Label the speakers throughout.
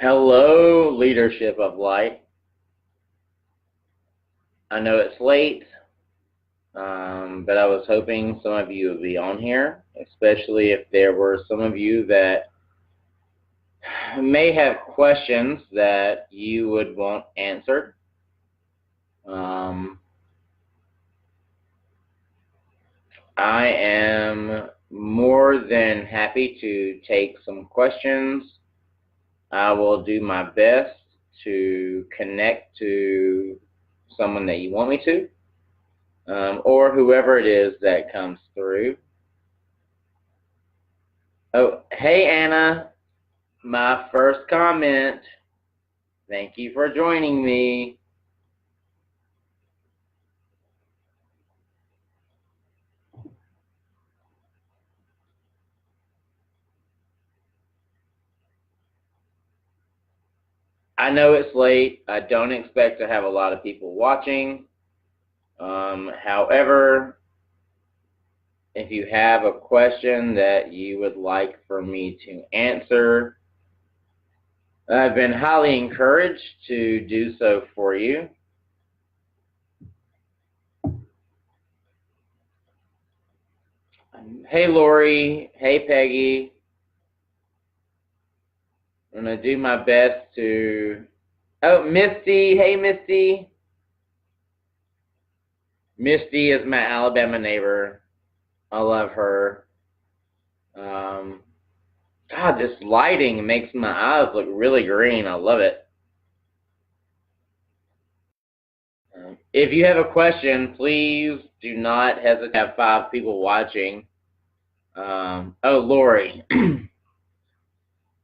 Speaker 1: Hello, leadership of light. I know it's late, but I was hoping some of you would be on here, especially if there were some of you that may have questions that you would want answered. I am more than happy to take some questions. I will do my best to connect to someone that you want me to, or whoever it is that comes through. Oh, hey Anna, my first comment. Thank you for joining me. I know it's late. I don't expect to have a lot of people watching. However, if you have a question that you would like for me to answer, I've been highly encouraged to do so for you. Hey Lori, hey Peggy. I'm going to do my best to... Oh, Misty, hey Misty. Misty is my Alabama neighbor. I love her. God, this lighting makes my eyes look really green. I love it. If you have a question, please do not hesitate to have 5 people watching. Oh, Lori.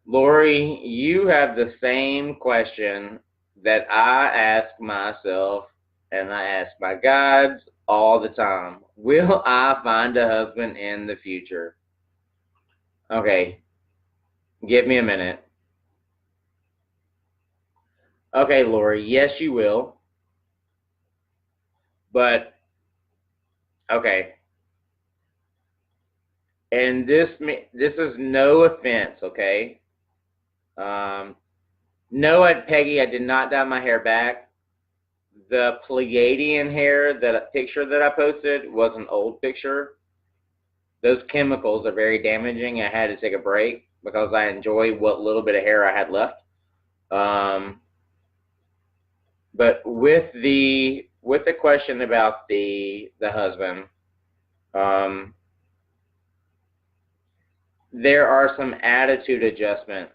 Speaker 1: Lori, you have the same question that I ask myself and I ask my guides all the time. Will I find a husband in the future? Okay, give me a minute. Okay, Lori, yes, you will. But, okay. And this is no offense, okay? No, Peggy, I did not dye my hair back. The Pleiadian hair, picture that I posted, was an old picture. Those chemicals are very damaging. I had to take a break because I enjoy what little bit of hair I had left. But with the question about the husband, there are some attitude adjustments.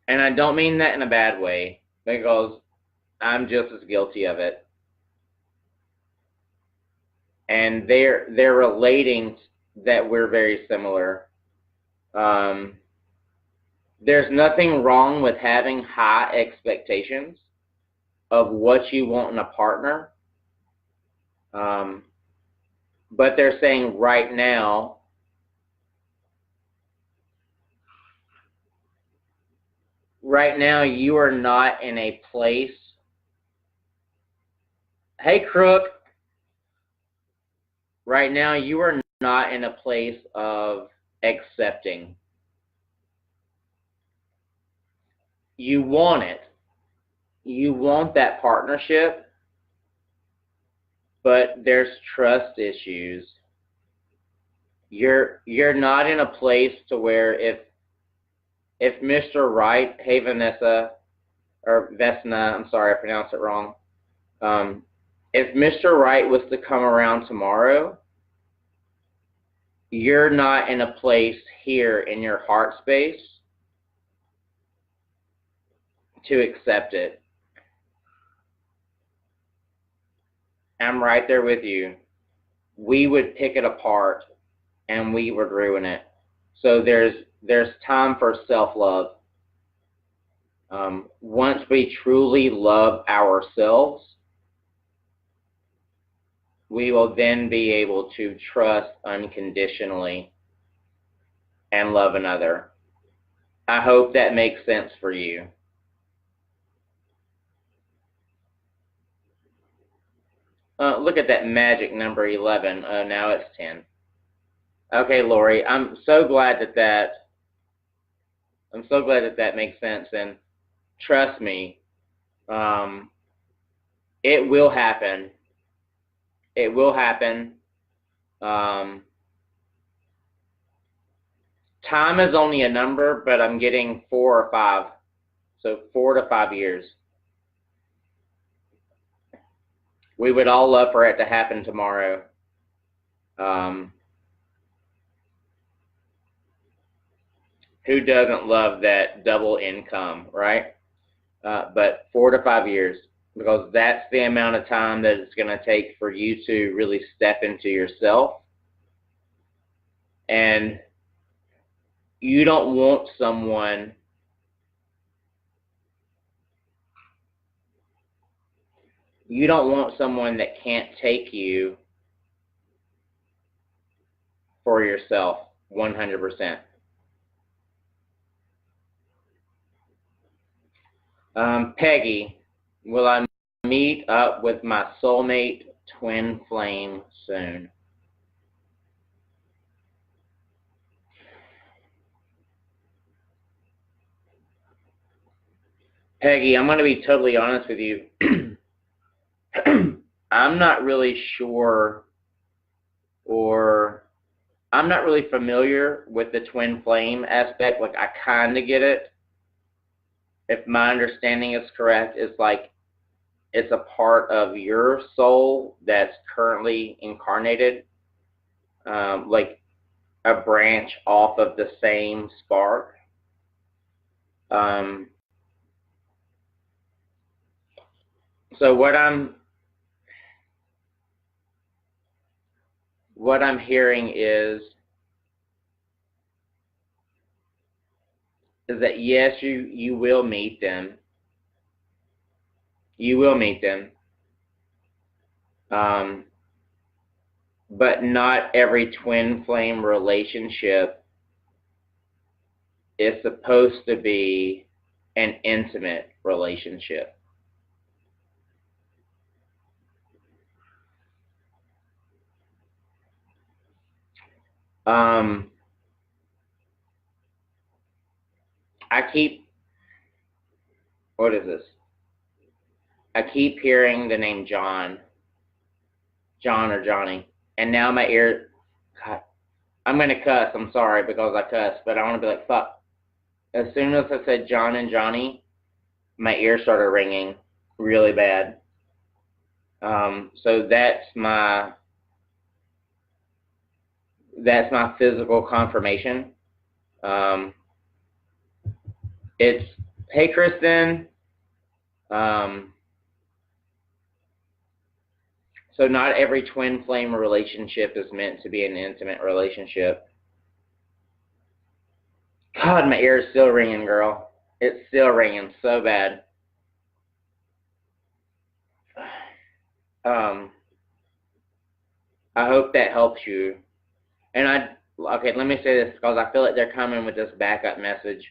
Speaker 1: And I don't mean that in a bad way, because I'm just as guilty of it. And they're relating that we're very similar. There's nothing wrong with having high expectations of what you want in a partner. But they're saying right now, you are not in a place. Hey, Crook. Right now, you are not in a place of accepting. You want it. You want that partnership, but there's trust issues. You're not in a place to where if Mr. Right, hey Vanessa, or Vesna, I'm sorry I pronounced it wrong. If Mr. Right was to come around tomorrow, you're not in a place here in your heart space to accept it. I'm right there with you. We would pick it apart and we would ruin it. So there's time for self-love. Once we truly love ourselves, we will then be able to trust unconditionally and love another. I hope that makes sense for you. Look at that magic number 11. Now it's 10. Okay, Lori, I'm so glad that I'm so glad that that makes sense. And trust me, it will happen. It will happen. Um, time is only a number, but I'm getting 4 or 5. So 4 to 5 years. We would all love for it to happen tomorrow. Who doesn't love that double income, right? But 4 to 5 years, because that's the amount of time that it's going to take for you to really step into yourself. And you don't want someone that can't take you for yourself 100%. Peggy, will I meet up with my soulmate twin flame soon? Peggy, I'm going to be totally honest with you. I'm not really sure, or I'm not really familiar with the twin flame aspect. Like, I kind of get it. If my understanding is correct, it's like it's a part of your soul that's currently incarnated, like a branch off of the same spark. So what I'm hearing is that yes, you will meet them. You will meet them. But not every twin flame relationship is supposed to be an intimate relationship. What is this? I keep hearing the name John or Johnny, and now my ear, God, I'm going to cuss, I'm sorry because I cuss, but I want to be like, fuck. As soon as I said John and Johnny, my ear started ringing really bad. So that's my physical confirmation. It's, hey Kristen, so not every twin flame relationship is meant to be an intimate relationship. God, my ear is still ringing, girl. It's still ringing so bad. I hope that helps you. And okay, let me say this because I feel like they're coming with this backup message.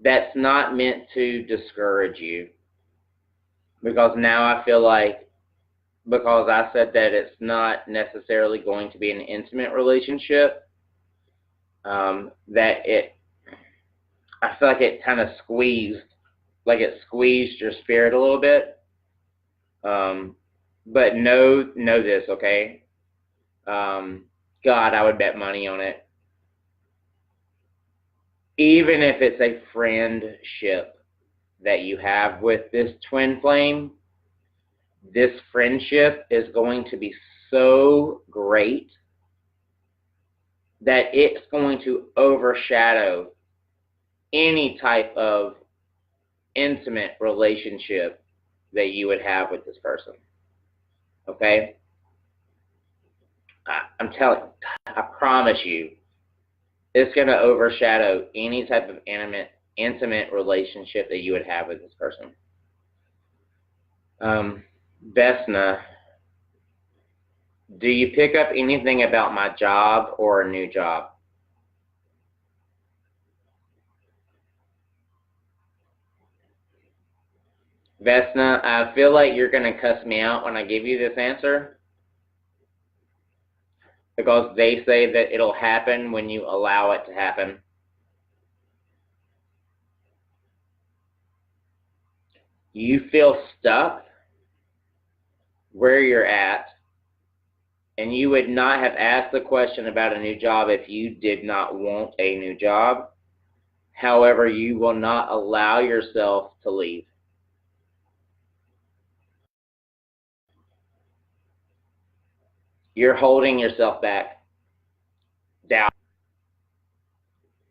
Speaker 1: That's not meant to discourage you. Because now I feel like, because I said that it's not necessarily going to be an intimate relationship, that I feel like it kind of squeezed your spirit a little bit. But know this, okay? God, I would bet money on it. Even if it's a friendship that you have with this twin flame, this friendship is going to be so great that it's going to overshadow any type of intimate relationship that you would have with this person. Okay? I'm telling you, I promise you, it's going to overshadow any type of intimate relationship that you would have with this person. Vesna, do you pick up anything about my job or a new job? Vesna, I feel like you're going to cuss me out when I give you this answer, because they say that it'll happen when you allow it to happen. you feel stuck where you're at, and you would not have asked the question about a new job if you did not want a new job. However, you will not allow yourself to leave. You're holding yourself back. Doubt.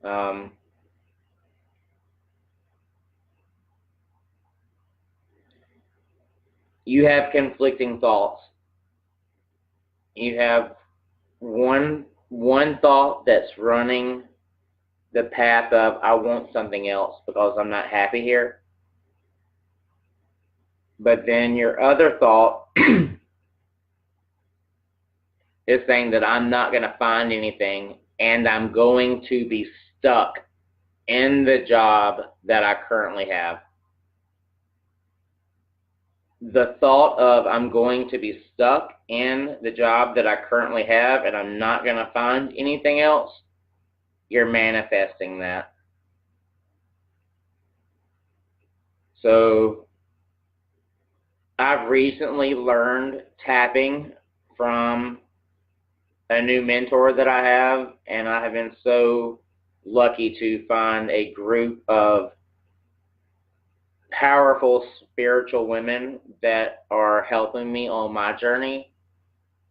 Speaker 1: Um, you have conflicting thoughts. You have one thought that's running the path of, I want something else because I'm not happy here. But then your other thought is saying that I'm not going to find anything and I'm going to be stuck in the job that I currently have. The thought of I'm going to be stuck in the job that I currently have and I'm not going to find anything else, you're manifesting that. So I've recently learned tapping from a new mentor that I have, and I have been so lucky to find a group of powerful spiritual women that are helping me on my journey.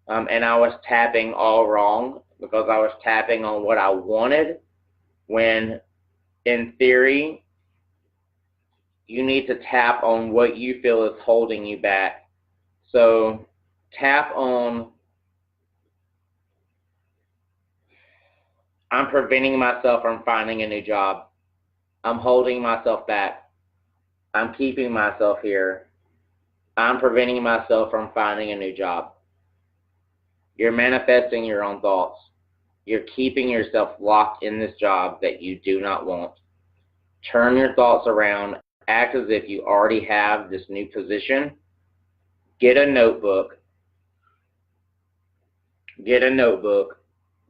Speaker 1: And I was tapping all wrong because I was tapping on what I wanted, when in theory you need to tap on what you feel is holding you back. So tap on, I'm preventing myself from finding a new job. I'm holding myself back. I'm keeping myself here. I'm preventing myself from finding a new job. You're manifesting your own thoughts. You're keeping yourself locked in this job that you do not want. Turn your thoughts around. Act as if you already have this new position. Get a notebook.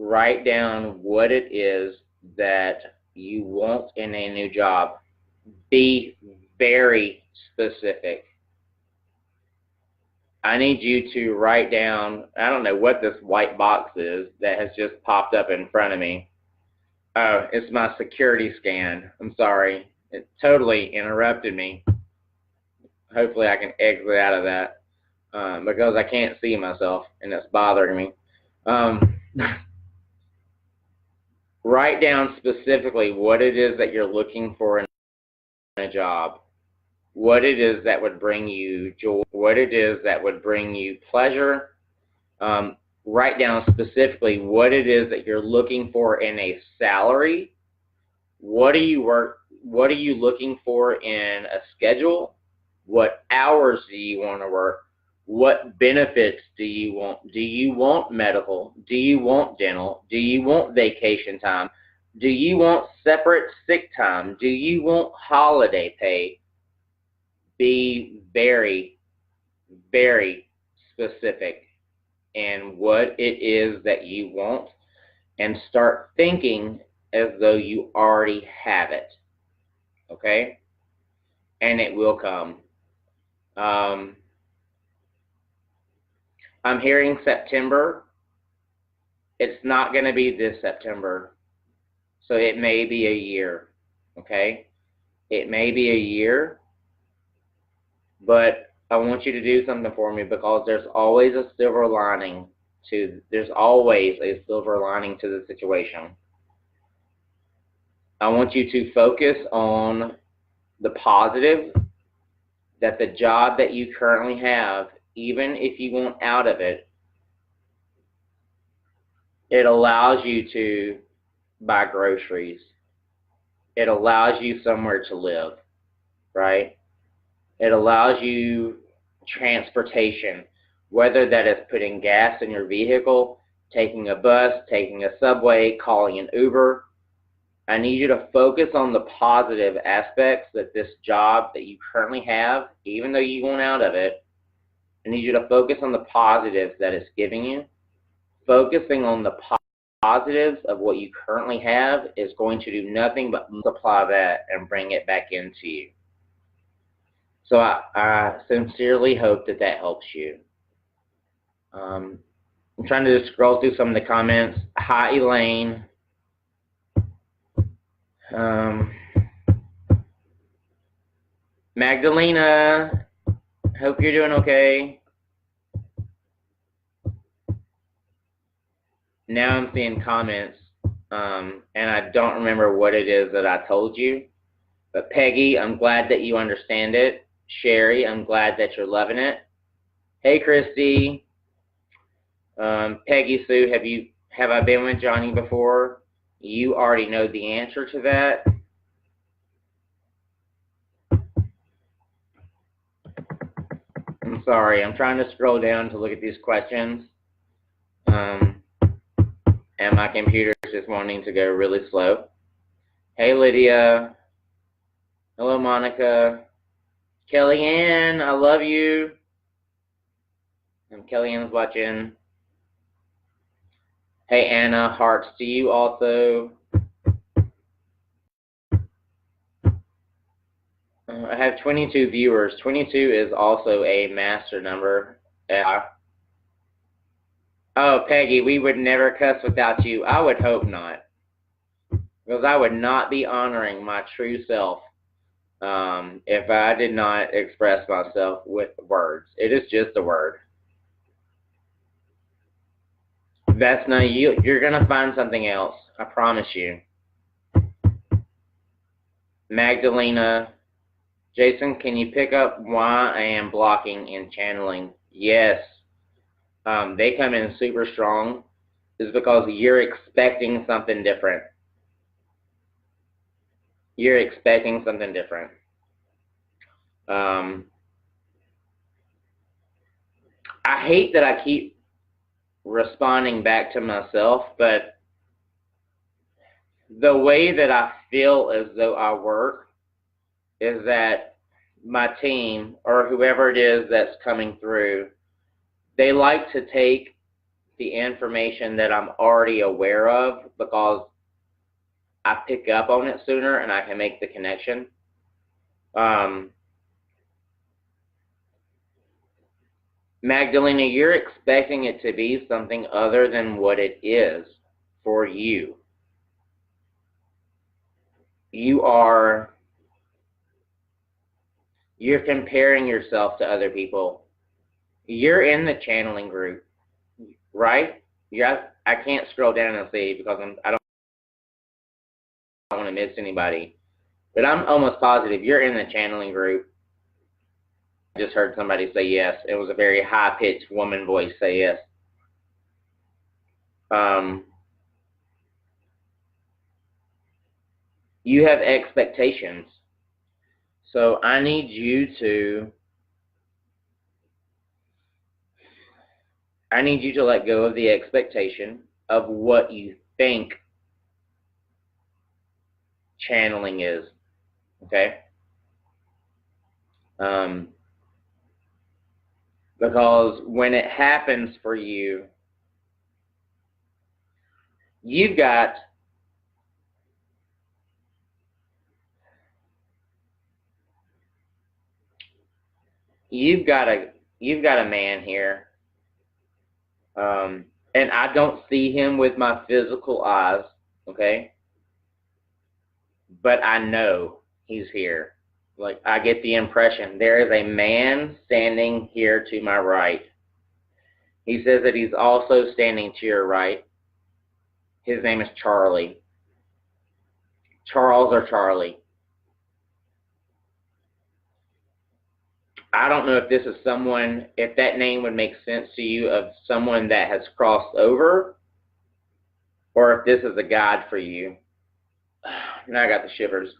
Speaker 1: Write down what it is that you want in a new job. Be very specific. I need you to write down, I don't know what this white box is that has just popped up in front of me. Oh, it's my security scan. I'm sorry. It totally interrupted me. Hopefully I can exit out of that because I can't see myself and it's bothering me. Write down specifically what it is that you're looking for in a job, what it is that would bring you joy, what it is that would bring you pleasure. Write down specifically what it is that you're looking for in a salary. What are you looking for in a schedule? What hours do you want to work? What benefits do you want? Do you want medical? Do you want dental? Do you want vacation time? Do you want separate sick time? Do you want holiday pay? Be very, very specific in what it is that you want and start thinking as though you already have it. Okay? And it will come. I'm hearing September. It's not going to be this September. So it may be a year. Okay? It may be a year. But I want you to do something for me because there's always a silver lining to the situation. I want you to focus on the positive, that the job that you currently have, even if you want out of it, it allows you to buy groceries. It allows you somewhere to live, right? It allows you transportation, whether that is putting gas in your vehicle, taking a bus, taking a subway, calling an Uber. I need you to focus on the positive aspects that this job that you currently have, even though you want out of it, I need you to focus on the positives that it's giving you. Focusing on the positives of what you currently have is going to do nothing but multiply that and bring it back into you. So I sincerely hope that that helps you. I'm trying to just scroll through some of the comments. Hi, Elaine. Magdalena, hope you're doing okay. Now I'm seeing comments, and I don't remember what it is that I told you. But Peggy, I'm glad that you understand it. Sherry, I'm glad that you're loving it. Hey, Christy. Peggy Sue, have I been with Johnny before? You already know the answer to that. I'm sorry, I'm trying to scroll down to look at these questions. And my computer is just wanting to go really slow. Hey, Lydia. Hello, Monica. Kellyanne, I love you. And Kellyanne's watching. Hey, Anna, hearts to you also. I have 22 viewers. 22 is also a master number. Oh, Peggy, we would never cuss without you. I would hope not. Because I would not be honoring my true self if I did not express myself with words. It is just a word. That's not you. You're going to find something else. I promise you. Magdalena. Jason, can you pick up why I am blocking and channeling? Yes. They come in super strong. It's because you're expecting something different. You're expecting something different. I hate that I keep responding back to myself, but the way that I feel as though I work is that my team or whoever it is that's coming through, they like to take the information that I'm already aware of because I pick up on it sooner and I can make the connection. Magdalena, you're expecting it to be something other than what it is for you. You're comparing yourself to other people. You're in the channeling group, right? I can't scroll down and see because I don't want to miss anybody. But I'm almost positive you're in the channeling group. I just heard somebody say yes. It was a very high-pitched woman voice say yes. You have expectations. So I need you to let go of the expectation of what you think channeling is. Okay? Because when it happens for you, you've got a man here, and I don't see him with my physical eyes, okay? But I know he's here. Like, I get the impression there is a man standing here to my right. He says that he's also standing to your right. His name is Charlie. Charles or Charlie. I don't know if this is someone, if that name would make sense to you of someone that has crossed over, or if this is a guide for you. Now I got the shivers.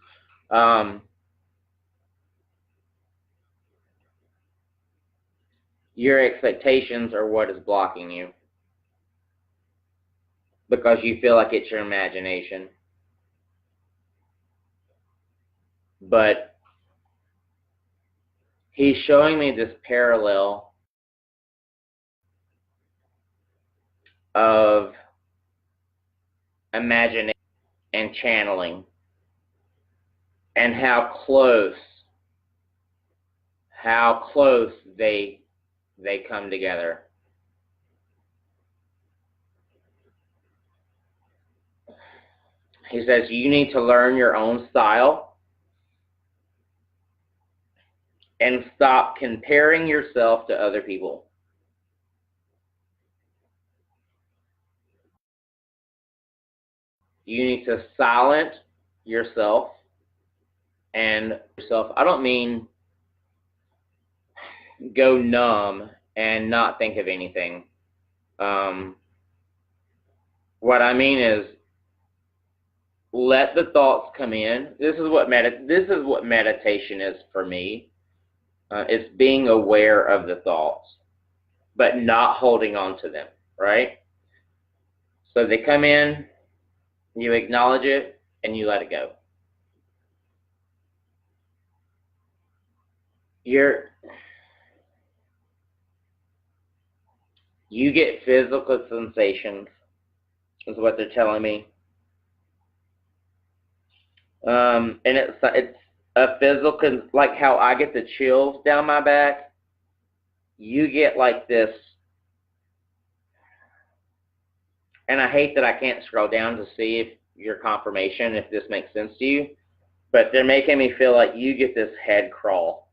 Speaker 1: Your expectations are what is blocking you because you feel like it's your imagination. But he's showing me this parallel of imagination and channeling and how close how close they come together. He says you need to learn your own style and stop comparing yourself to other people. You need to silence yourself and yourself. I don't mean go numb and not think of anything. What I mean is let the thoughts come in. This is what meditation is for me. It's being aware of the thoughts, but not holding on to them, right? So they come in, you acknowledge it, and you let it go. You get physical sensations, is what they're telling me. And it's a physical, like how I get the chills down my back. You get like this, and I hate that I can't scroll down to see if your confirmation, if this makes sense to you, but they're making me feel like you get this head crawl.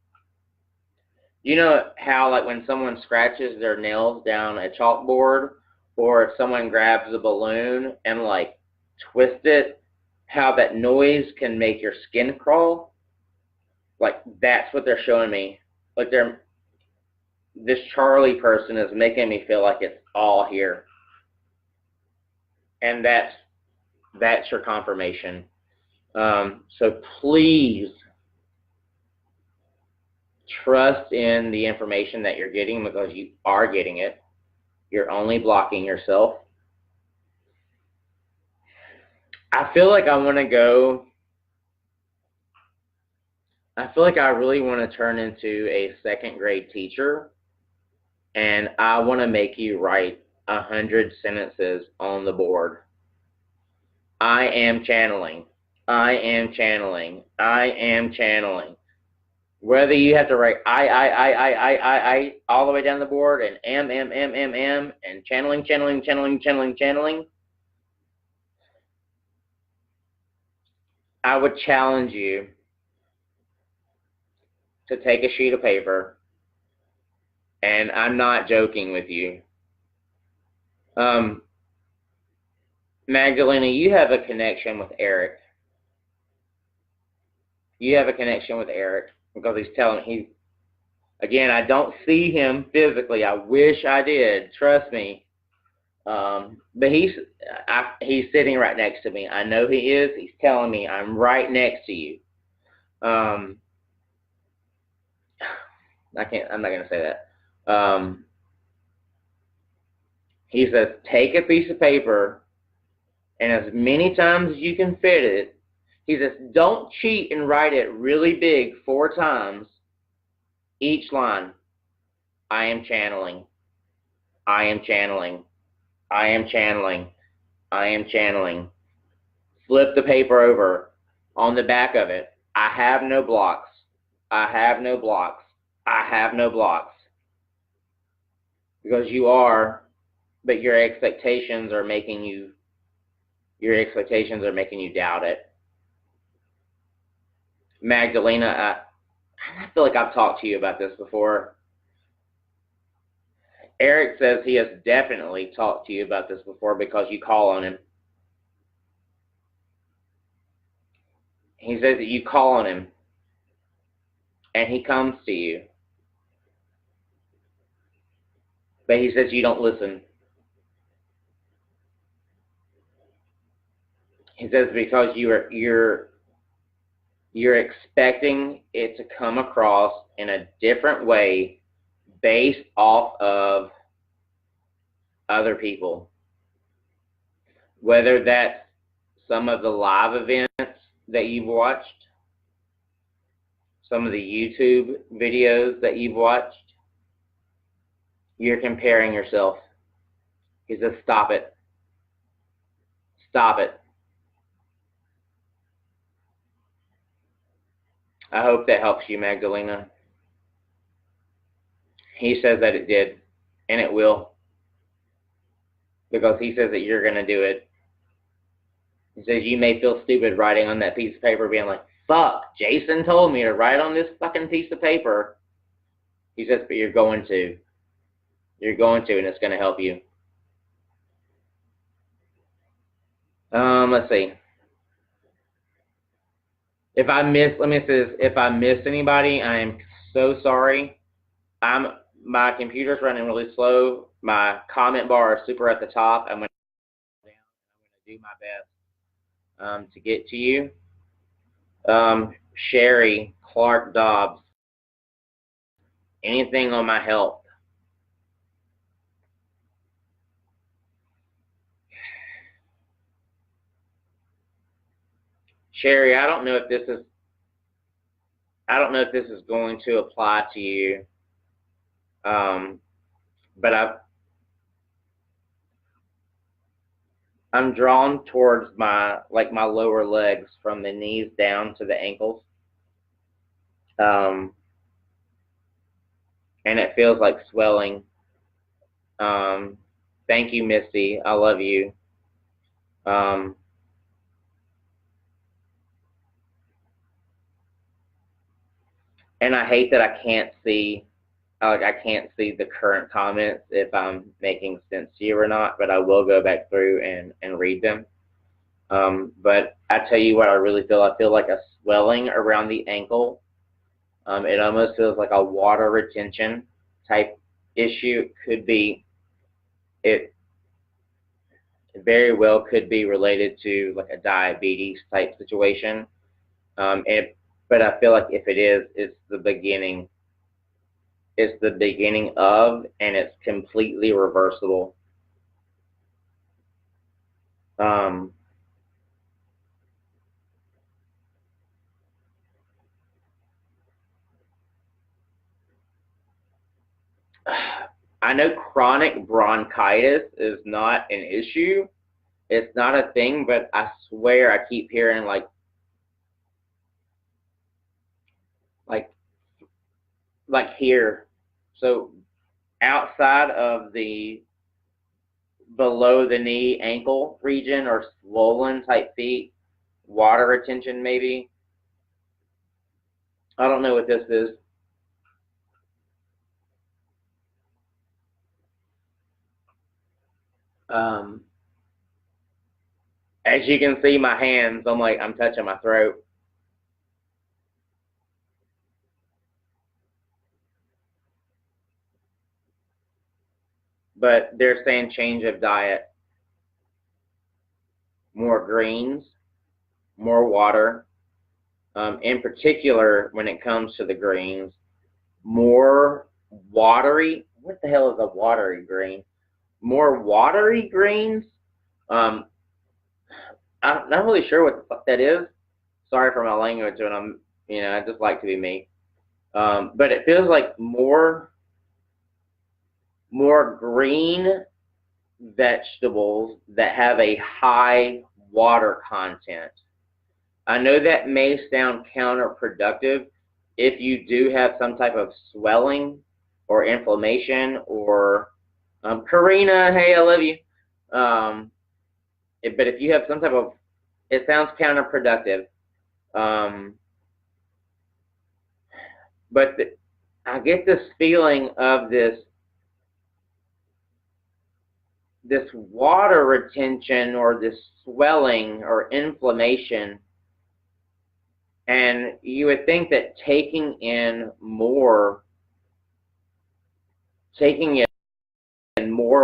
Speaker 1: You know how like when someone scratches their nails down a chalkboard, or if someone grabs a balloon and like twist it, how that noise can make your skin crawl? Like that's what they're showing me. Like this Charlie person is making me feel like it's all here. And that's your confirmation. So please trust in the information that you're getting, because you are getting it. You're only blocking yourself. I feel like I really want to turn into a second grade teacher, and I want to make you write 100 sentences on the board. I am channeling. I am channeling. I am channeling. Whether you have to write I all the way down the board, and M, and channeling, I would challenge you to take a sheet of paper, and I'm not joking with you. Magdalena, you have a connection with Erik. You have a connection with Erik, because he's telling me, again, I don't see him physically. I wish I did. Trust me. But he's sitting right next to me. I know he is. He's telling me I'm right next to you. I'm not going to say that. He says, take a piece of paper, and as many times as you can fit it, he says, don't cheat and write it really big 4 times each line. I am channeling. I am channeling. I am channeling. I am channeling. Flip the paper over. On the back of it, I have no blocks. I have no blocks. I have no blocks. Because you are, but your expectations are making you doubt it. Magdalena, I feel like I've talked to you about this before. Erik says he has definitely talked to you about this before, because you call on him. He says that you call on him, and he comes to you. But he says you don't listen. He says because you're expecting it to come across in a different way based off of other people. Whether that's some of the live events that you've watched, some of the YouTube videos that you've watched, you're comparing yourself. He says, stop it. Stop it. I hope that helps you, Magdalena. He says that it did, and it will, because he says that you're going to do it. He says you may feel stupid writing on that piece of paper, being like, fuck, Jason told me to write on this fucking piece of paper. He says, but you're going to. You're going to, and it's going to help you. Let's see. If I missed anybody, I am so sorry. My computer's running really slow. My comment bar is super at the top. I'm going to do my best to get to you. Sherry, Clark Dobbs, anything on my help? Sherry, I don't know if this is going to apply to you, but I'm drawn towards my lower legs from the knees down to the ankles, and it feels like swelling. Thank you, Misty. I love you. And I hate that I can't see the current comments if I'm making sense to you or not, but I will go back through and read them. But I tell you what I really feel. I feel like a swelling around the ankle. It almost feels like a water retention type issue. It very well could be related to like a diabetes type situation. But I feel like if it is, it's the beginning. It's the beginning of, and it's completely reversible. I know chronic bronchitis is not an issue. It's not a thing, but I swear I keep hearing like here. So outside of the below the knee ankle region or swollen type feet, water retention maybe. I don't know what this is. As you can see my hands, I'm touching my throat. But they're saying change of diet. More greens, more water. In particular, when it comes to the greens, more watery. What the hell is a watery green? More watery greens. I'm not really sure what the fuck that is. Sorry for my language, and I just like to be me. But it feels like more green vegetables that have a high water content. I know that may sound counterproductive if you do have some type of swelling or inflammation or Karina, hey, I love you. But if you have some type of, it sounds counterproductive. But I get this feeling of this water retention or this swelling or inflammation, and you would think that taking in more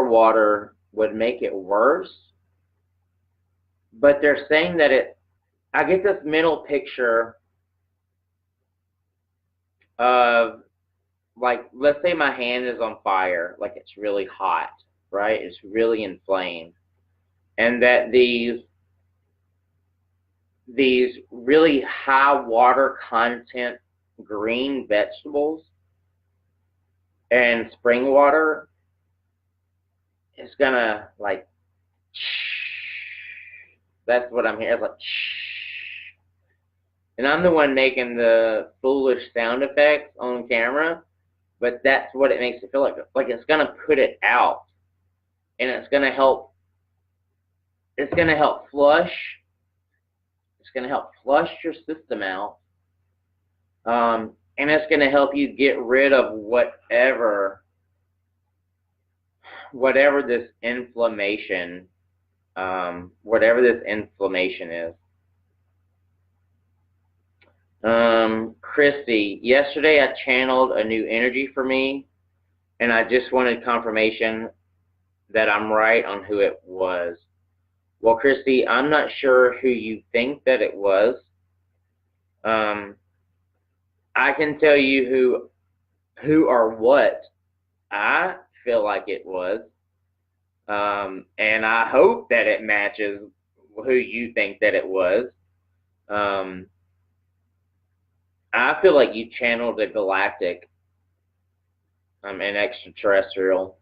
Speaker 1: water would make it worse, but they're saying that I get this mental picture of, like, let's say my hand is on fire, like it's really hot, right? It's really inflamed, and that these really high water content green vegetables and spring water is gonna, like, that's what I'm hearing. It's like, and I'm the one making the foolish sound effects on camera, but that's what it makes it feel like. Like it's gonna put it out, and it's gonna help. It's gonna help flush. It's gonna help flush your system out, and it's gonna help you get rid of whatever this inflammation, whatever this inflammation is. Christy, yesterday I channeled a new energy for me, and I just wanted confirmation that I'm right on who it was. Well, Christy, I'm not sure who you think that it was. I can tell you who or what I feel like it was, and I hope that it matches who you think that it was. I feel like you channeled a galactic, an extraterrestrial,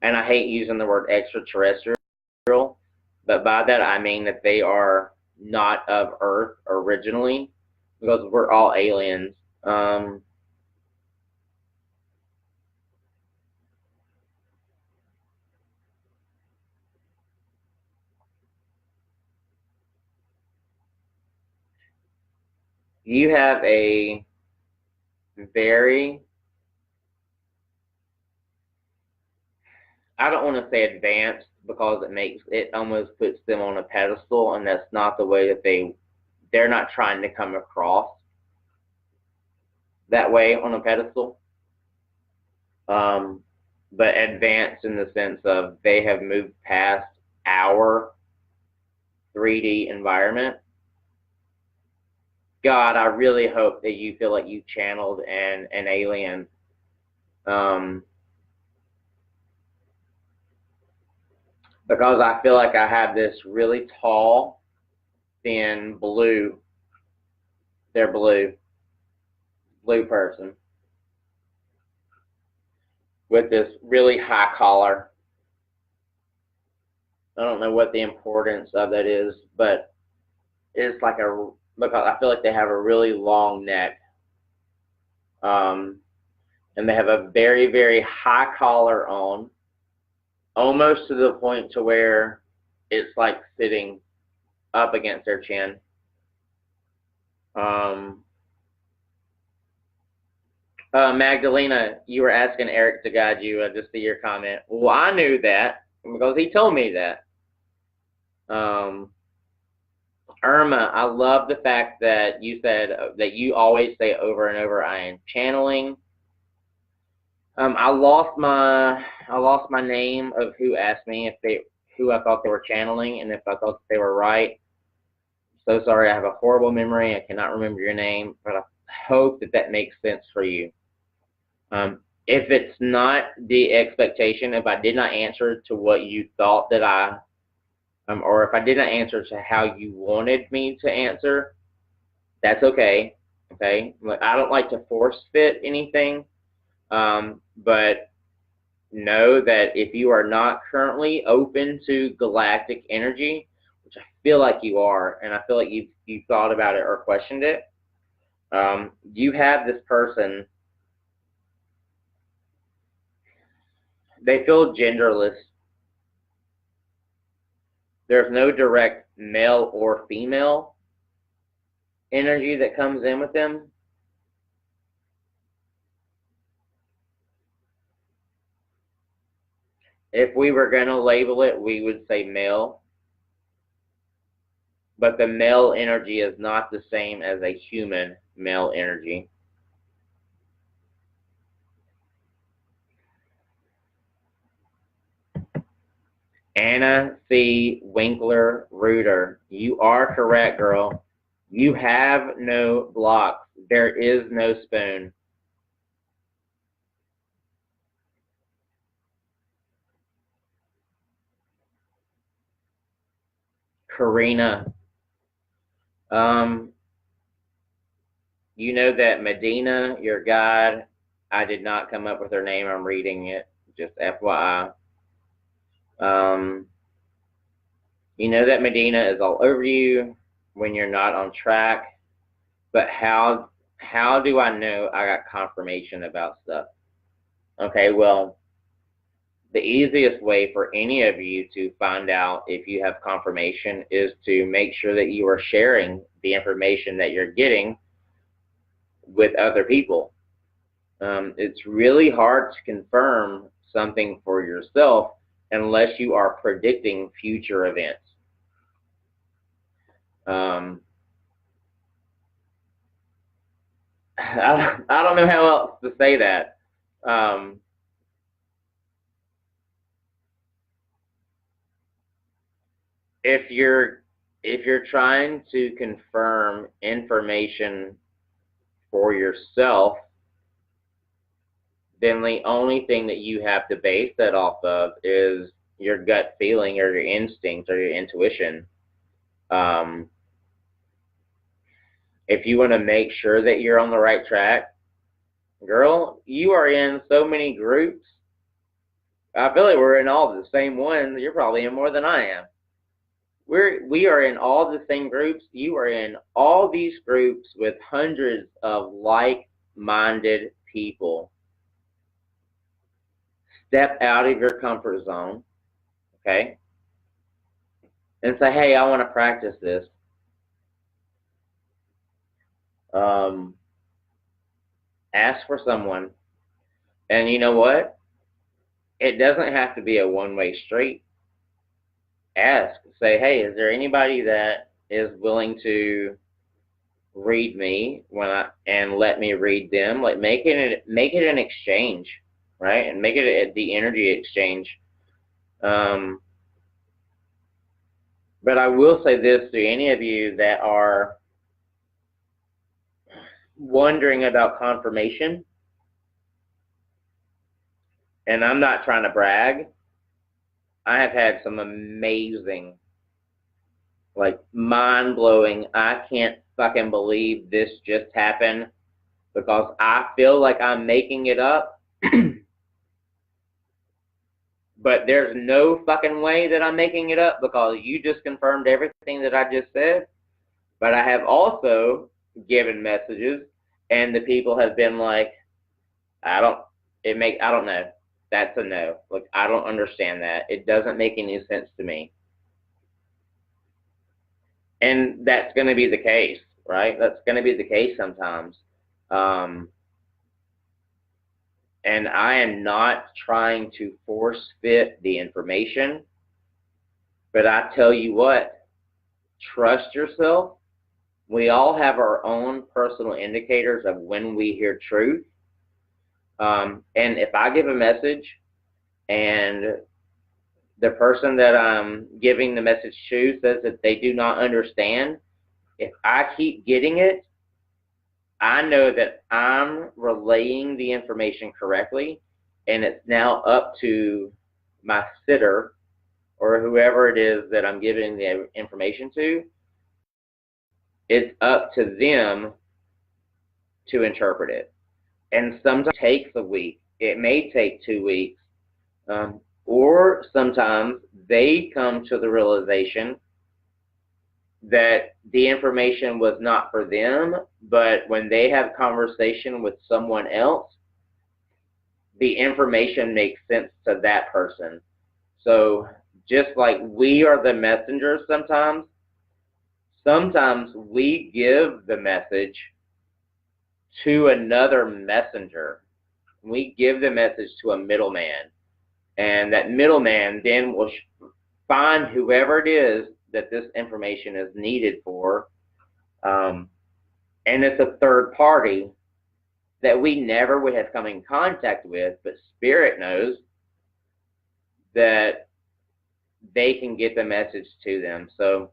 Speaker 1: and I hate using the word extraterrestrial, but by that I mean that they are not of Earth originally, because we're all aliens. You have a very, I don't want to say advanced, because it almost puts them on a pedestal, and that's not the way that they're not trying to come across that way on a pedestal. But advanced in the sense of they have moved past our 3D environment. God, I really hope that you feel like you channeled an alien. Because I feel like I have this really tall, thin blue, they're blue person with this really high collar. I don't know what the importance of that is, but it's like because I feel like they have a really long neck. And they have a very, very high collar on, almost to the point to where it's like sitting up against their chin. Magdalena, you were asking Erik to guide you. I just see your comment. Well, I knew that because he told me that. Irma, I love the fact that you said that you always say over and over, I am channeling. I lost my name of who asked me who I thought they were channeling, and if I thought they were right. So sorry, I have a horrible memory. I cannot remember your name, but I hope that makes sense for you. If it's not the expectation, if I did not answer to what you thought that or if I did not answer to how you wanted me to answer, that's okay. Okay, I don't like to force fit anything, but know that if you are not currently open to galactic energy, which I feel like you are, and I feel like you've thought about it or questioned it, you have this person. They feel genderless. There's no direct male or female energy that comes in with them. If we were going to label it, we would say male. But the male energy is not the same as a human male energy. Anna C. Winkler Reuter, you are correct, girl. You have no blocks. There is no spoon. Karina, you know that Medina, your guide, I did not come up with her name. I'm reading it, just FYI. You know that Medina is all over you when you're not on track, but how how do I know I got confirmation about stuff? Okay, well, the easiest way for any of you to find out if you have confirmation is to make sure that you are sharing the information that you're getting with other people. It's really hard to confirm something for yourself unless you are predicting future events. I don't know how else to say that. If you're trying to confirm information for yourself, then the only thing that you have to base that off of is your gut feeling or your instinct or your intuition. If you want to make sure that you're on the right track, girl, you are in so many groups. I feel like we're in all the same ones. You're probably in more than I am. We are in all the same groups. You are in all these groups with hundreds of like-minded people. Step out of your comfort zone, okay? And say, hey, I want to practice this. Ask for someone. And you know what? It doesn't have to be a one-way street. Ask. Say, hey, is there anybody that is willing to read me and let me read them? Like make it an exchange, right? And make it the energy exchange. But I will say this to any of you that are wondering about confirmation, and I'm not trying to brag, I have had some amazing, like mind-blowing, I can't fucking believe this just happened, because I feel like I'm making it up, but there's no fucking way that I'm making it up, because you just confirmed everything that I just said. But I have also given messages, and the people have been like, I don't know. That's a no. Like, I don't understand that. It doesn't make any sense to me. And that's going to be the case, right? That's going to be the case sometimes. And I am not trying to force fit the information, but I tell you what, trust yourself. We all have our own personal indicators of when we hear truth. And if I give a message and the person that I'm giving the message to says that they do not understand, if I keep getting it, I know that I'm relaying the information correctly, and it's now up to my sitter or whoever it is that I'm giving the information to. It's up to them to interpret it. And sometimes it takes a week. It may take 2 weeks. Or sometimes they come to the realization that the information was not for them, but when they have conversation with someone else, the information makes sense to that person. So just like we are the messengers sometimes we give the message to another messenger. We give the message to a middleman, and that middleman then will find whoever it is that this information is needed for, and it's a third party that we never would have come in contact with, but Spirit knows that they can get the message to them. So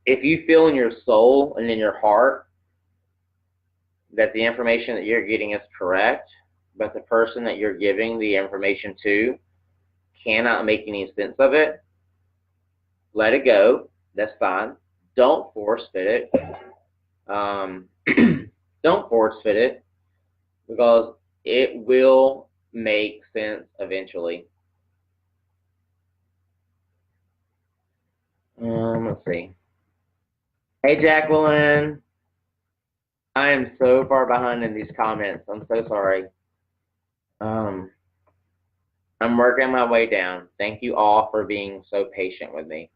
Speaker 1: if you feel in your soul and in your heart that the information that you're getting is correct, but the person that you're giving the information to cannot make any sense of it, let it go. That's fine. Don't force fit it. Don't force fit it, because it will make sense eventually. Let's see. Hey, Jacqueline. I am so far behind in these comments. I'm so sorry. Um, I'm working my way down. Thank you all for being so patient with me.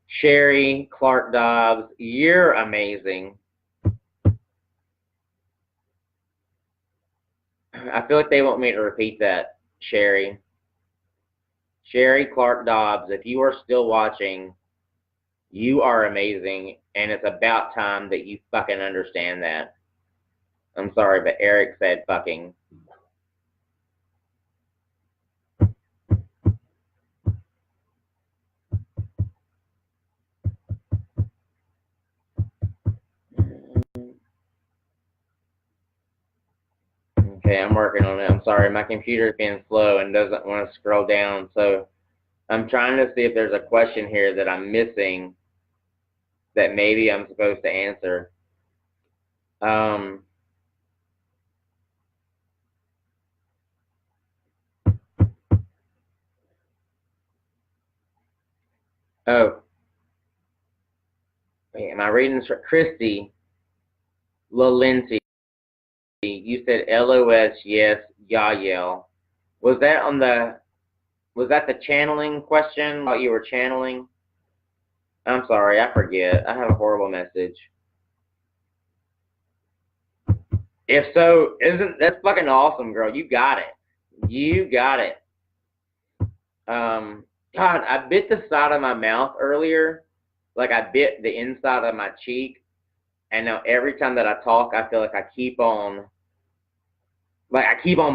Speaker 1: Sherry, Clark Dobbs, you're amazing. I feel like they want me to repeat that, Sherry. Sherry Clark Dobbs, if you are still watching, you are amazing, and it's about time that you fucking understand that. I'm sorry, but Erik said fucking. Okay, I'm working on it. I'm sorry, my computer's being slow and doesn't want to scroll down, so I'm trying to see if there's a question here that I'm missing that maybe I'm supposed to answer. Um, oh, wait, am I reading this? Christy Lalinti, you said LOS, yes, Yael. Was that on the, was that the channeling question while you were channeling? I'm sorry, I forget. I have a horrible message. If so, isn't that's fucking awesome, girl? You got it. You got it. God, I bit the side of my mouth earlier, like I bit the inside of my cheek, and now every time that I talk, I feel like I keep on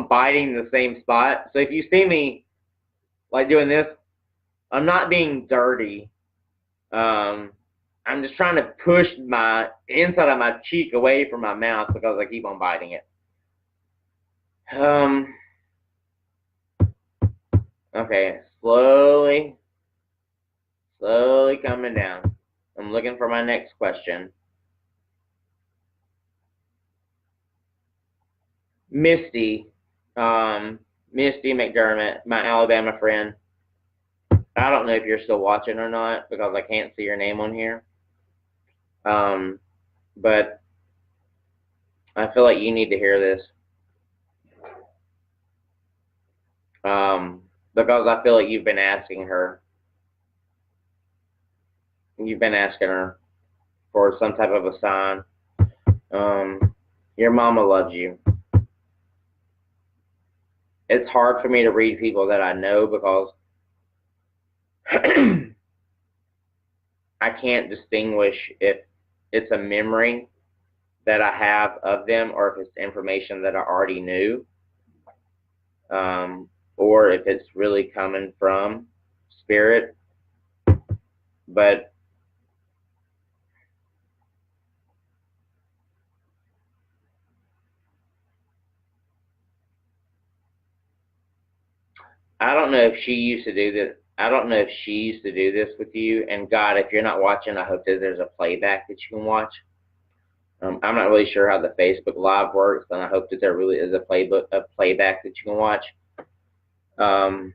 Speaker 1: biting the same spot. So if you see me like doing this, I'm not being dirty. Um, I'm just trying to push my inside of my cheek away from my mouth because I keep on biting it. Um, okay, slowly coming down. I'm looking for my next question. Misty, Misty McDermott, my Alabama friend. I don't know if you're still watching or not because I can't see your name on here. But I feel like you need to hear this. Because I feel like you've been asking her. You've been asking her for some type of a sign. Your mama loves you. It's hard for me to read people that I know because I can't distinguish if it's a memory that I have of them or if it's information that I already knew, or if it's really coming from spirit. But I don't know if she used to do this. I don't know if she used to do this with you. And God, if you're not watching, I hope that there's a playback that you can watch. I'm not really sure how the Facebook Live works, and I hope that there really is a playback that you can watch. Um,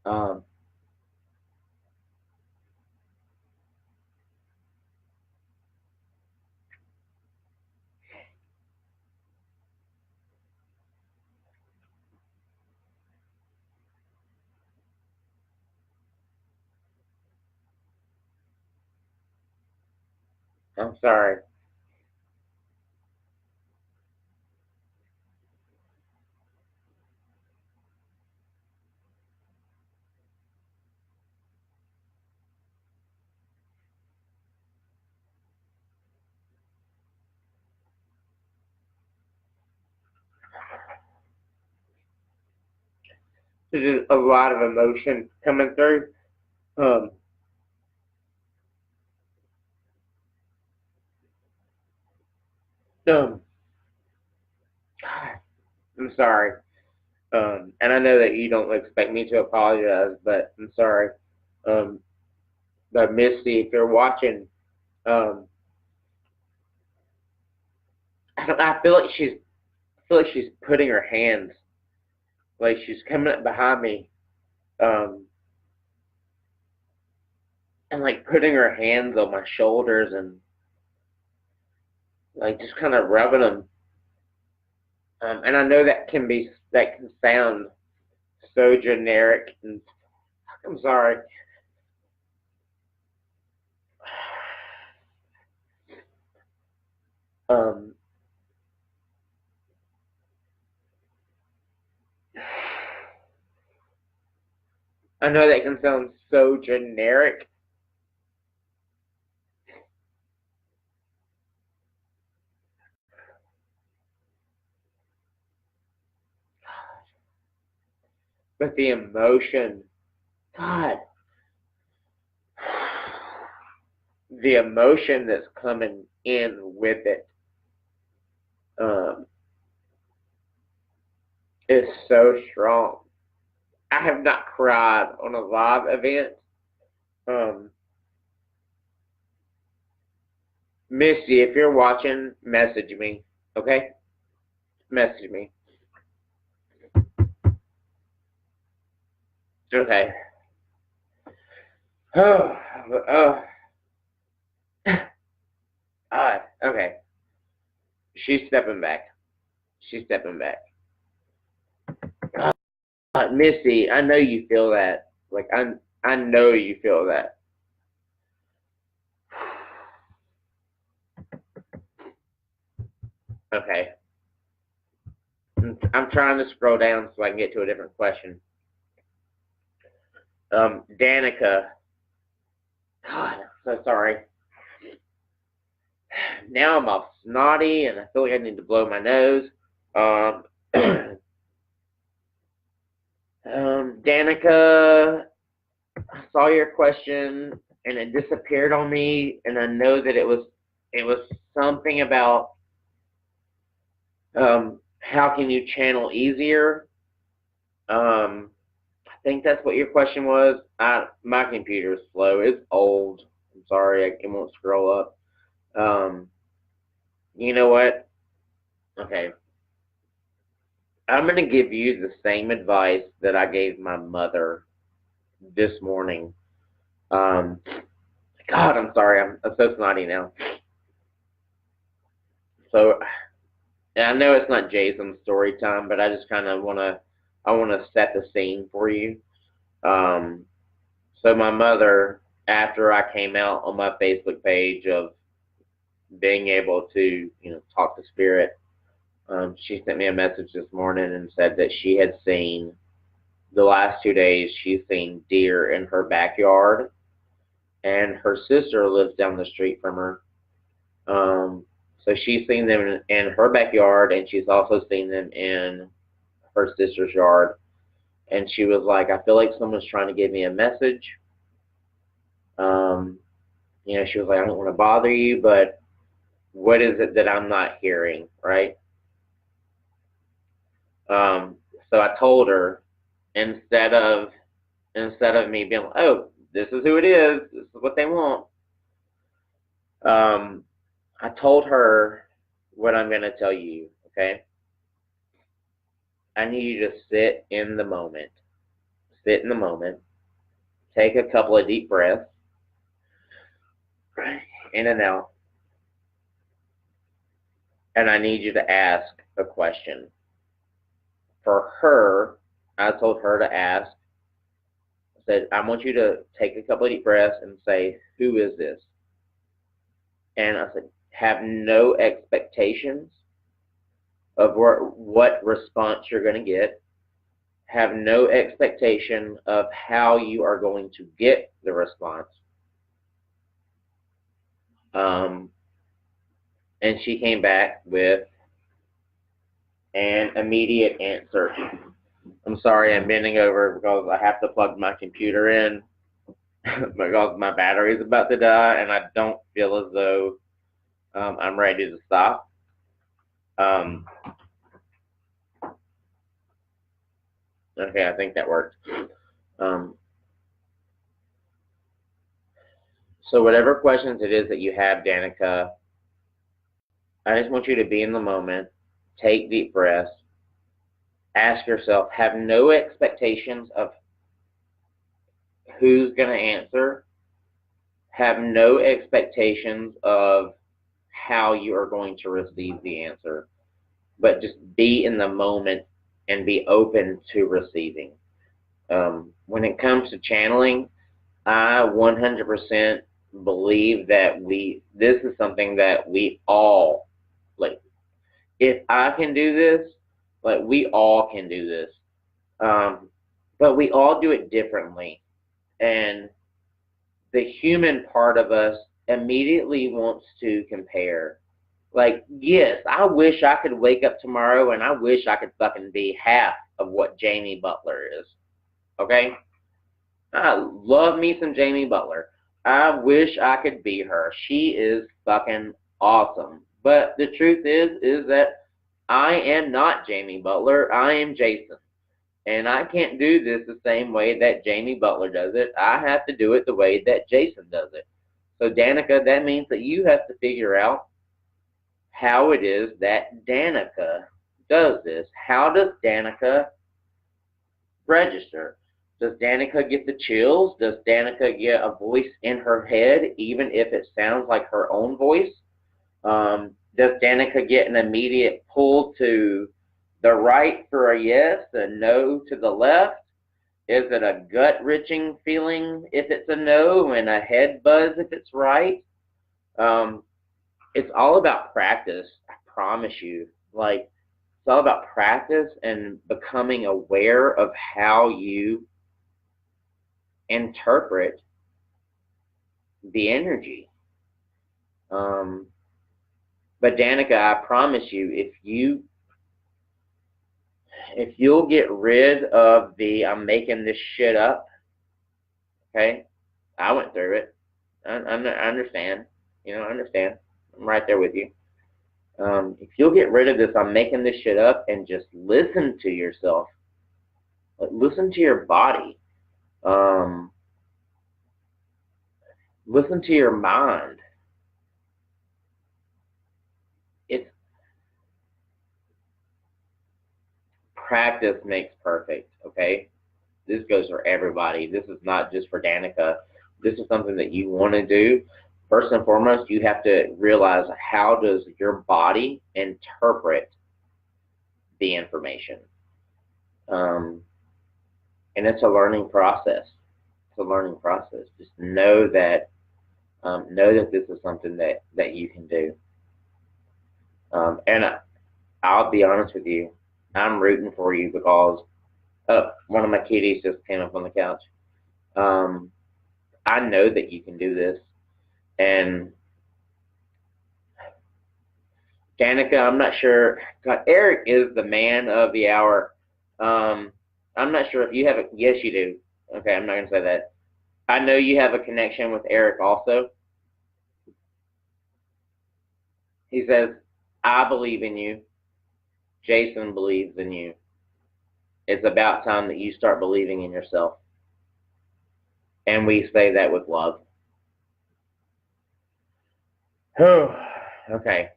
Speaker 1: um, I'm sorry. There's just a lot of emotion coming through. Um, um, I'm sorry. And I know that you don't expect me to apologize, but I'm sorry. Um, but Misty, if you're watching, um, I feel like she's putting her hands like she's coming up behind me, and like putting her hands on my shoulders and like just kind of rubbing them. And I know that can sound so generic, and I'm sorry. Um, I know that can sound so generic, but the emotion, God, the emotion that's coming in with it, um, is so strong. I have not cried on a live event. Um, Misty, if you're watching, message me, okay? Message me. Okay. Oh, oh. Okay. She's stepping back. She's stepping back. Missy, I know you feel that. Like I know you feel that. Okay. I'm trying to scroll down so I can get to a different question. Danica. God, I'm so sorry. Now I'm all snotty and I feel like I need to blow my nose. Danica, I saw your question and it disappeared on me, and I know that it was something about how can you channel easier. I think that's what your question was. My computer is slow. It's old. I'm sorry, it won't scroll up. You know what? Okay, I'm gonna give you the same advice that I gave my mother this morning. Um, God, I'm sorry. I'm so snotty now. So, and I know it's not Jason's story time, but I just kind of I wanna set the scene for you. Um, so my mother, after I came out on my Facebook page of being able to, talk to spirit, she sent me a message this morning and said that she had seen the last 2 days. She's seen deer in her backyard, and her sister lives down the street from her. So she's seen them in her backyard, and she's also seen them in her sister's yard. And she was like, I feel like someone's trying to give me a message. Um, she was like, I don't want to bother you, but what is it that I'm not hearing, right? Um, so I told her, instead of me being like, oh, this is who it is, this is what they want. I told her what I'm going to tell you, okay? I need you to sit in the moment. Sit in the moment. Take a couple of deep breaths, right? In and out. And I need you to ask a question. For her, I told her to ask, I said, I want you to take a couple of deep breaths and say, who is this? And I said, have no expectations of what response you're going to get. Have no expectation of how you are going to get the response. And she came back with an immediate answer. I'm sorry, I'm bending over because I have to plug my computer in because my battery is about to die, and I don't feel as though I'm ready to stop. Okay, I think that worked. So whatever questions it is that you have, Danica, I just want you to be in the moment, take deep breaths, ask yourself, have no expectations of who's going to answer, have no expectations of how you are going to receive the answer, but just be in the moment and be open to receiving. When it comes to channeling, I 100% believe that this is something that we all, like, if I can do this, like, we all can do this. But we all do it differently. And the human part of us immediately wants to compare. Like, yes, I wish I could wake up tomorrow and I wish I could fucking be half of what Jamie Butler is. Okay? I love me some Jamie Butler. I wish I could be her. She is fucking awesome. But the truth is that I am not Jamie Butler. I am Jason. And I can't do this the same way that Jamie Butler does it. I have to do it the way that Jason does it. So, Danica, that means that you have to figure out how it is that Danica does this. How does Danica register? Does Danica get the chills? Does Danica get a voice in her head, even if it sounds like her own voice? Does Danica get an immediate pull to the right for a yes, a no to the left? Is it a gut-wrenching feeling if it's a no and a head buzz if it's right? It's all about practice, I promise you. Like, it's all about practice and becoming aware of how you interpret the energy. But Danica, I promise you, if you'll get rid of the I'm making this shit up, okay? I went through it. I understand. I understand. I'm right there with you. If you'll get rid of this I'm making this shit up and just listen to yourself, like, listen to your body, listen to your mind. It's practice makes perfect, okay? This goes for everybody. This is not just for Danica. This is something that you want to do. First and foremost, you have to realize, how does your body interpret the information? And it's a learning process. It's a learning process. Just know that this is something that you can do. And I'll be honest with you, I'm rooting for you because one of my kitties just came up on the couch. I know that you can do this. And Danica, I'm not sure. God, Erik is the man of the hour. I'm not sure if you have a, yes, you do. Okay, I'm not going to say that. I know you have a connection with Erik also. He says, I believe in you. Jason believes in you. It's about time that you start believing in yourself. And we say that with love. Oh, okay.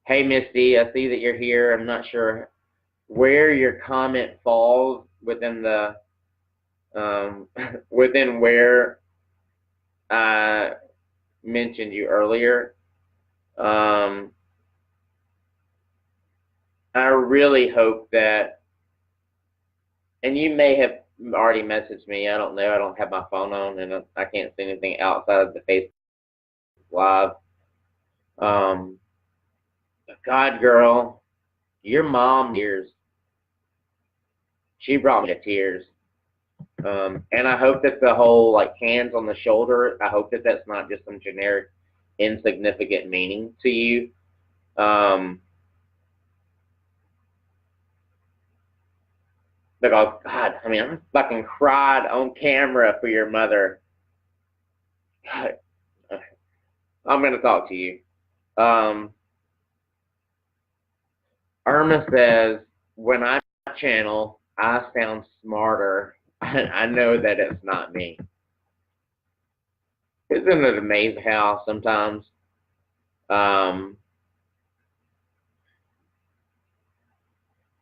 Speaker 1: Hey, Misty, I see that you're here. I'm not sure where your comment falls within the within where I mentioned you earlier. I really hope that, and you may have already messaged me. I don't know. I don't have my phone on, and I can't see anything outside of the Facebook Live. God, girl, your mom tears. She brought me to tears. And I hope that the whole, like, hands on the shoulder, I hope that that's not just some generic, insignificant meaning to you. Because, God, I mean, I fucking cried on camera for your mother. God, I'm going to talk to you. Irma says, when I channel, I sound smarter. I know that it's not me. Isn't it amazing how sometimes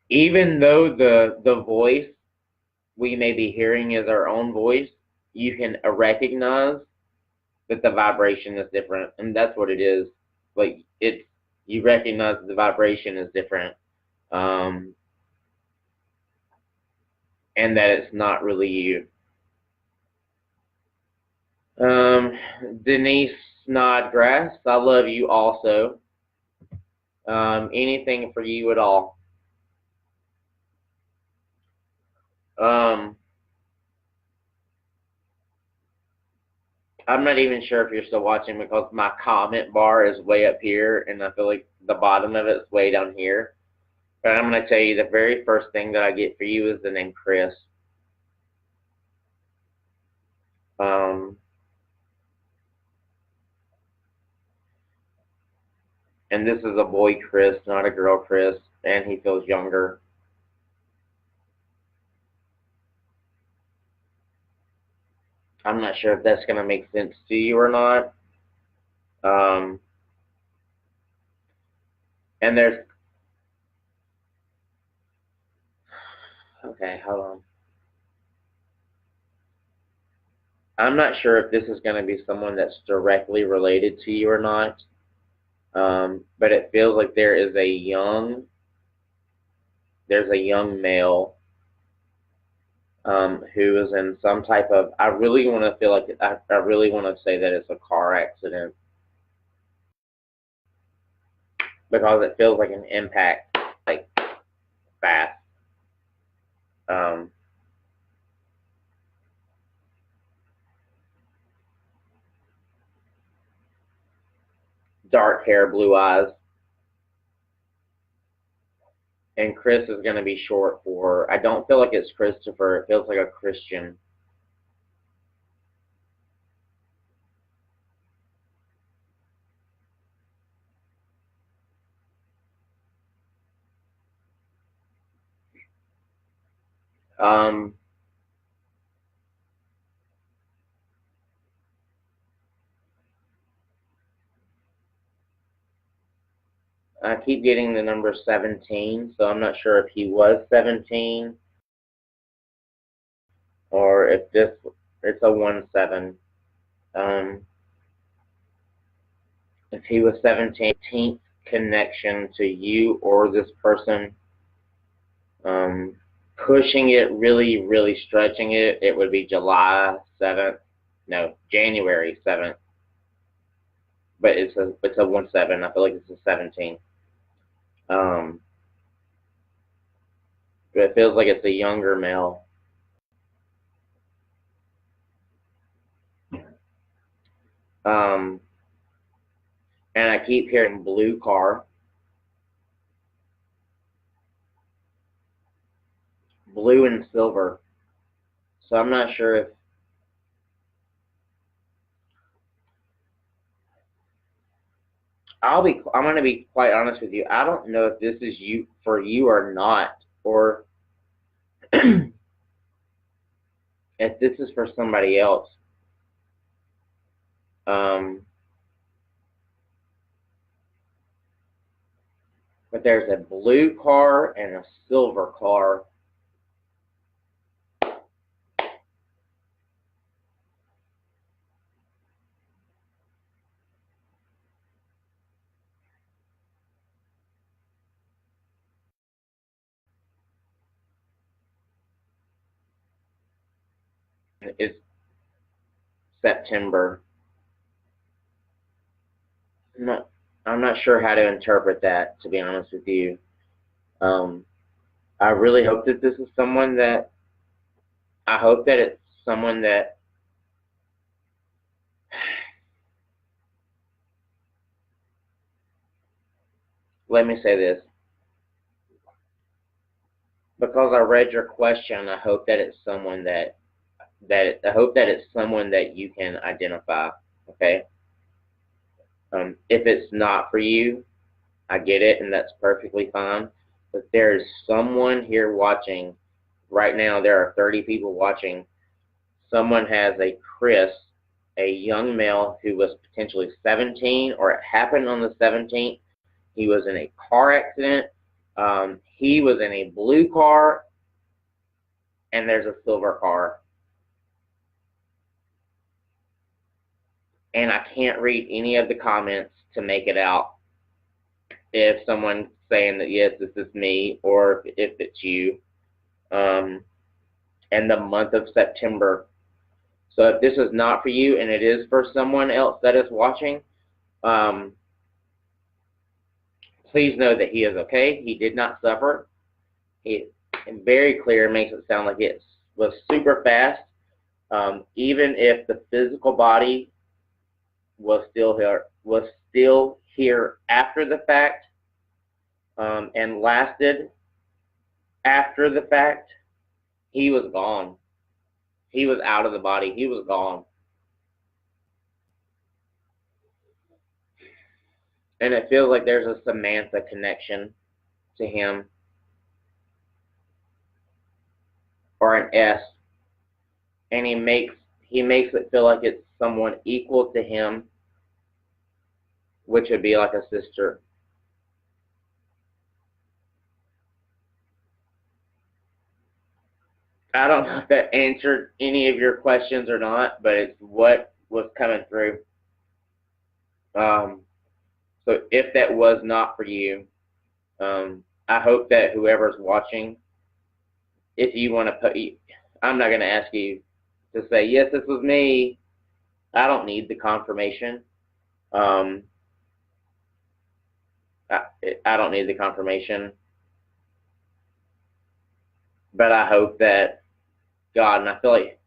Speaker 1: Even though the voice we may be hearing is our own voice, you can recognize that the vibration is different, and that's what it is. Like you recognize the vibration is different, and that it's not really you. Denise Snodgrass, I love you also. Anything for you at all. I'm not even sure if you're still watching because my comment bar is way up here, and I feel like the bottom of it's way down here. But I'm going to tell you the very first thing that I get for you is the name Chris. And this is a boy Chris, not a girl Chris, and he feels younger. I'm not sure if that's going to make sense to you or not. And there's, okay, hold on. I'm not sure if this is going to be someone that's directly related to you or not. But it feels like there's a young male who is in some type of, I really want to feel like, I really want to say that it's a car accident because it feels like an impact, like fast. Dark hair, blue eyes. And Chris is going to be short for, I don't feel like it's Christopher. It feels like a Christian. I keep getting the number 17, so I'm not sure if he was 17 or if it's a 1-7. If he was 17th connection to you or this person, pushing it, really, really stretching it, it would be July 7th. No, January 7th. But it's a 1-7. I feel like it's a 17. But it feels like it's a younger male. And I keep hearing blue car, blue and silver. So I'm not sure if I'm going to be quite honest with you. I don't know if this is you for you or not, or if this is for somebody else. But there's a blue car and a silver car. It's September. I'm not sure how to interpret that, to be honest with you. I really hope that this is someone that, I hope that it's someone that, let me say this. Because I read your question, I hope that it's someone that I hope that it's someone that you can identify, okay? If it's not for you, I get it, and that's perfectly fine. But there's someone here watching. Right now, there are 30 people watching. Someone has a Chris a young male who was potentially 17, or it happened on the 17th. He was in a car accident. He was in a blue car, and there's a silver car. And I can't read any of the comments to make it out if someone's saying that, yes, this is me, or if it's you. And the month of September. So if this is not for you and it is for someone else that is watching, please know that he is okay. He did not suffer. He very clear, makes it sound like it was super fast. Even if the physical body was still here after the fact, and lasted after the fact, he was gone. He was out of the body. He was gone. And it feels like there's a Samantha connection to him, or an S, and he makes it feel like it's someone equal to him, which would be like a sister. I don't know if that answered any of your questions or not, but it's what was coming through. So if that was not for you, I hope that whoever's watching, if you want to put, I'm not going to ask you to say, yes, this was me. I don't need the confirmation. I don't need the confirmation. But I hope that God, and I feel like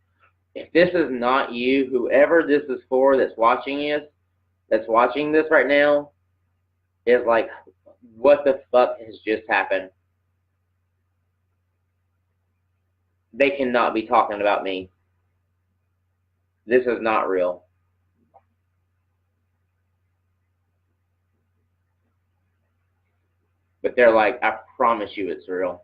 Speaker 1: if this is not you, whoever this is for that's watching this right now, is like, what the fuck has just happened? They cannot be talking about me. This is not real. But they're like, I promise you it's real.